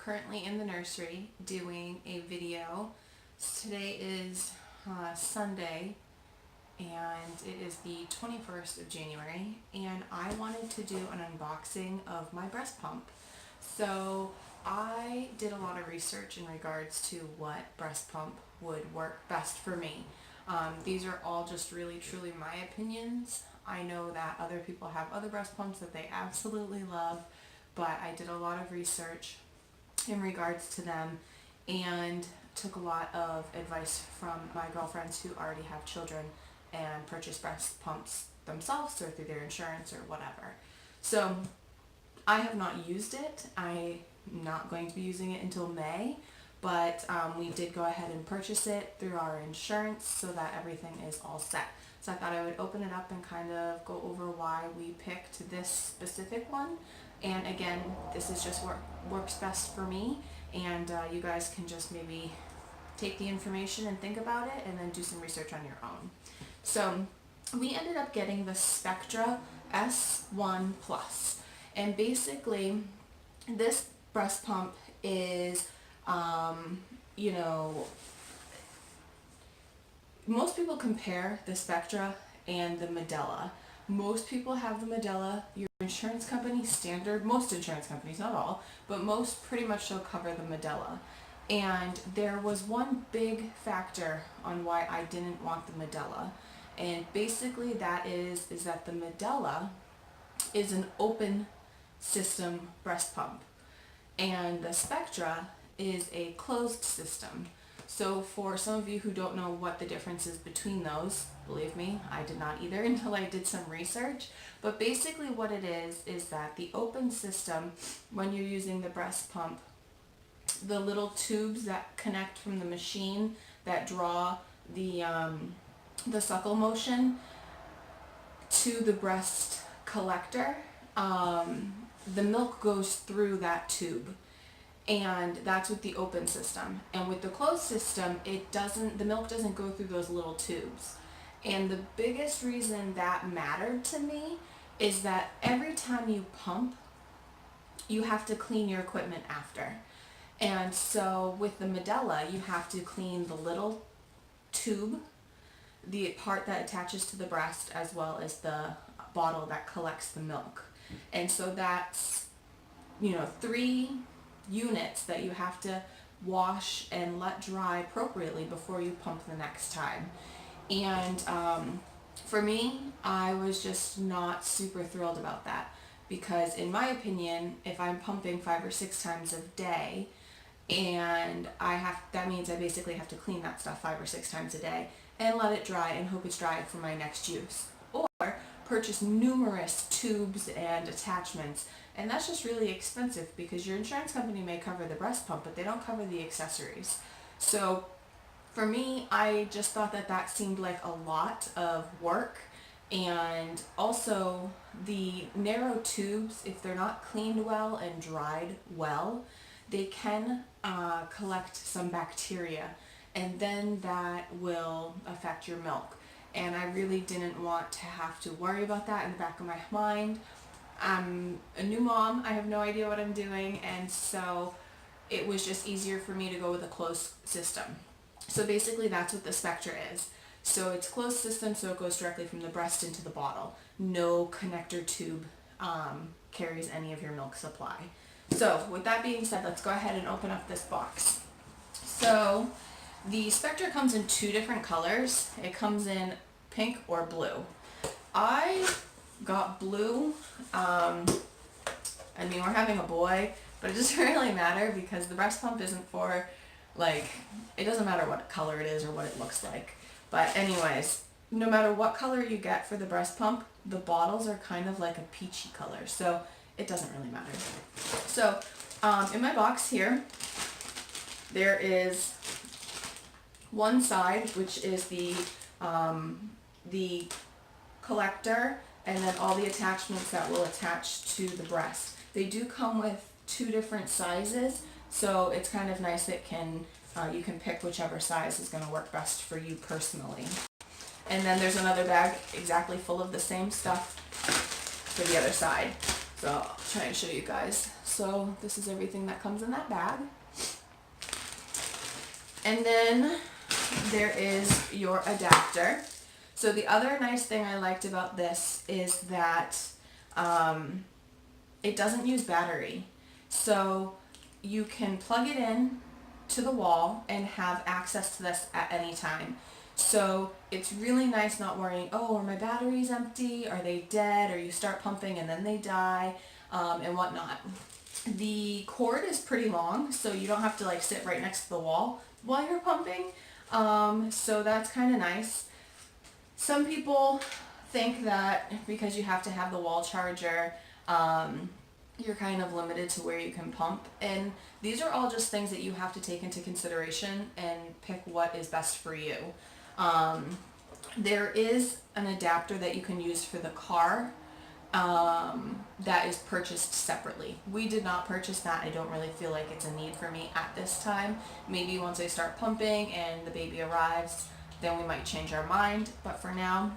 currently in the nursery doing a video. Today is Sunday and it is the 21st of January, and I wanted to do an unboxing of my breast pump. So I did a lot of research in regards to what breast pump would work best for me. These are all just really truly my opinions. I know that other people have other breast pumps that they absolutely love, but I did a lot of research in regards to them and took a lot of advice from my girlfriends who already have children and purchase breast pumps themselves or through their insurance or whatever. So I have not used it. I'm not going to be using it until May, but we did go ahead and purchase it through our insurance so that everything is all set. So I thought I would open it up and kind of go over why we picked this specific one. And again, this is just what works best for me, and you guys can just maybe take the information and think about it and then do some research on your own. So we ended up getting the Spectra S1 Plus, and basically this breast pump is most people compare the Spectra and the Medela. Most people have the Medela. Your insurance company standard, most insurance companies, not all, but most pretty much will cover the Medela. And there was one big factor on why I didn't want the Medela. And basically that is that the Medela is an open system breast pump, and the Spectra is a closed system. So for some of you who don't know what the difference is between those, believe me, I did not either until I did some research. But basically what it is that the open system, when you're using the breast pump, the little tubes that connect from the machine that draw the suckle motion to the breast collector, the milk goes through that tube. And that's with the open system. And with the closed system, the milk doesn't go through those little tubes. And the biggest reason that mattered to me is that every time you pump, you have to clean your equipment after. And so with the Medela, you have to clean the little tube, the part that attaches to the breast, as well as the bottle that collects the milk. And so that's, 3 units that you have to wash and let dry appropriately before you pump the next time. And for me, I was just not super thrilled about that, because in my opinion, if I'm pumping 5 or 6 times a day, and that means I basically have to clean that stuff 5 or 6 times a day and let it dry and hope it's dry for my next use, or purchase numerous tubes and attachments. And that's just really expensive, because your insurance company may cover the breast pump, but they don't cover the accessories. So for me, I just thought that seemed like a lot of work. And also the narrow tubes, if they're not cleaned well and dried well, they can collect some bacteria, and then that will affect your milk. And I really didn't want to have to worry about that in the back of my mind. I'm a new mom, I have no idea what I'm doing, and so it was just easier for me to go with a closed system. So basically that's what the Spectra is. So it's closed system, so it goes directly from the breast into the bottle. No connector tube carries any of your milk supply. So with that being said, let's go ahead and open up this box. So the Spectra comes in 2 different colors. It comes in pink or blue. I got blue. We're having a boy, but it doesn't really matter, because the breast pump isn't for, it doesn't matter what color it is or what it looks like. But anyways, no matter what color you get for the breast pump, the bottles are kind of like a peachy color, so it doesn't really matter. So in my box here, there is one side, which is the collector, and then all the attachments that will attach to the breast. They do come with 2 different sizes, so it's kind of nice that you can pick whichever size is going to work best for you personally. And then there's another bag exactly full of the same stuff for the other side. So I'll try and show you guys. So this is everything that comes in that bag. And then there is your adapter. So the other nice thing I liked about this is that it doesn't use battery. So you can plug it in to the wall and have access to this at any time. So it's really nice not worrying, oh, are my batteries empty? Are they dead? Or you start pumping and then they die, and whatnot. The cord is pretty long, so you don't have to like sit right next to the wall while you're pumping. So that's kind of nice. Some people think that because you have to have the wall charger, you're kind of limited to where you can pump. And these are all just things that you have to take into consideration and pick what is best for you. There is an adapter that you can use for the car that is purchased separately. We did not purchase that. I don't really feel like it's a need for me at this time. Maybe once I start pumping and the baby arrives, then we might change our mind. But for now,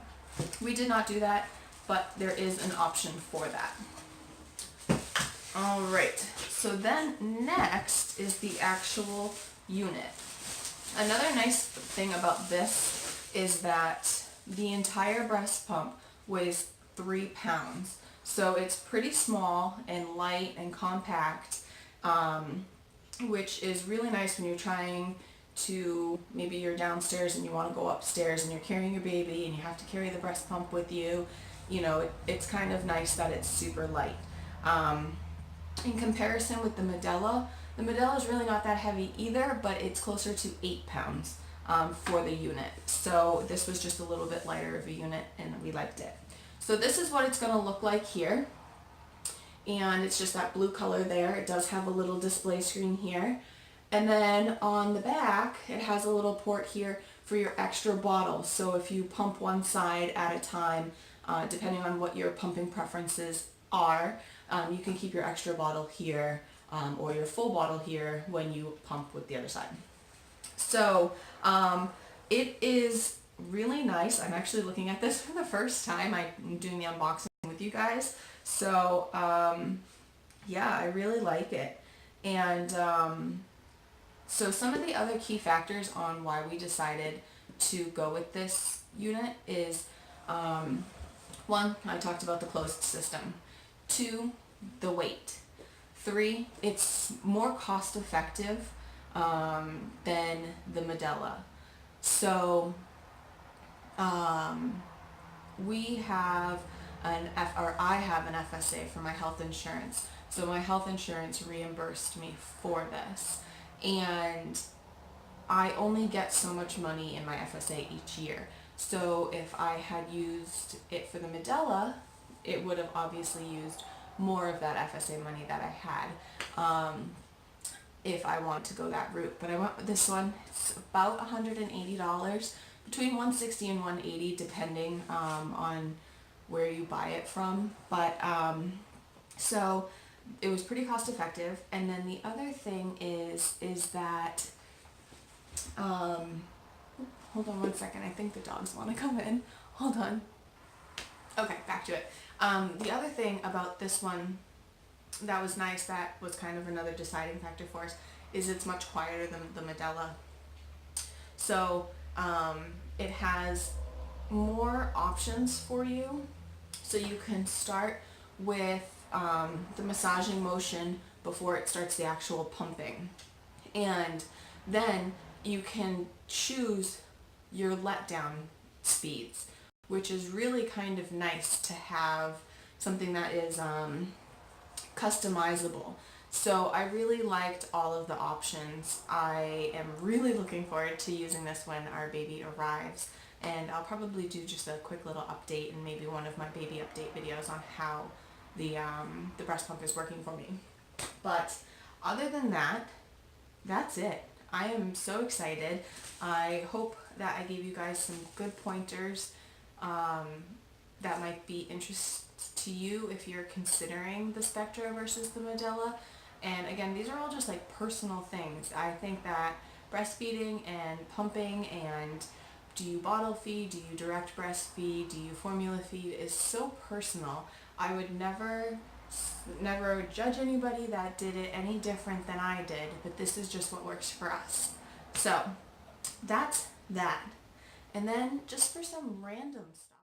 we did not do that, but there is an option for that. All right, so then next is the actual unit. Another nice thing about this is that the entire breast pump weighs 3 pounds. So it's pretty small and light and compact, which is really nice when you're trying to, maybe you're downstairs and you want to go upstairs and you're carrying your baby and you have to carry the breast pump with you. You know, it's kind of nice that it's super light. In comparison with the Medela is really not that heavy either, but it's closer to 8 pounds for the unit. So this was just a little bit lighter of a unit and we liked it. So this is what it's going to look like here. And it's just that blue color there. It does have a little display screen here. And then on the back, it has a little port here for your extra bottle. So if you pump one side at a time, depending on what your pumping preferences are, you can keep your extra bottle here or your full bottle here when you pump with the other side. So it is really nice. I'm actually looking at this for the first time. I'm doing the unboxing with you guys. So yeah, I really like it. And so some of the other key factors on why we decided to go with this unit is, one, I talked about the closed system. 2, the weight. 3, it's more cost effective than the Medela. So we have I have an FSA for my health insurance. So my health insurance reimbursed me for this. And I only get so much money in my FSA each year. So if I had used it for the Medela, it would have obviously used more of that FSA money that I had if I want to go that route. But I went with this one. It's about $180, between $160 and $180 depending on where you buy it from. But so it was pretty cost effective. And then the other thing is that hold on one second. I think the dogs want to come in. Hold on. Okay, back to it. The other thing about this one that was nice, that was kind of another deciding factor for us, is it's much quieter than the Medela. So it has more options for you. So you can start with the massaging motion before it starts the actual pumping. And then you can choose your letdown speeds, which is really kind of nice to have something that is customizable. So I really liked all of the options. I am really looking forward to using this when our baby arrives, and I'll probably do just a quick little update and maybe one of my baby update videos on how the breast pump is working for me. But other than that, that's it. I am so excited. I hope that I gave you guys some good pointers that might be interest to you if you're considering the Spectra versus the Medela. And again, these are all just like personal things. I think that breastfeeding and pumping, and do you bottle feed, do you direct breastfeed, do you formula feed, is so personal. I would never Never judge anybody that did it any different than I did, but this is just what works for us. So that's that. And then just for some random stuff.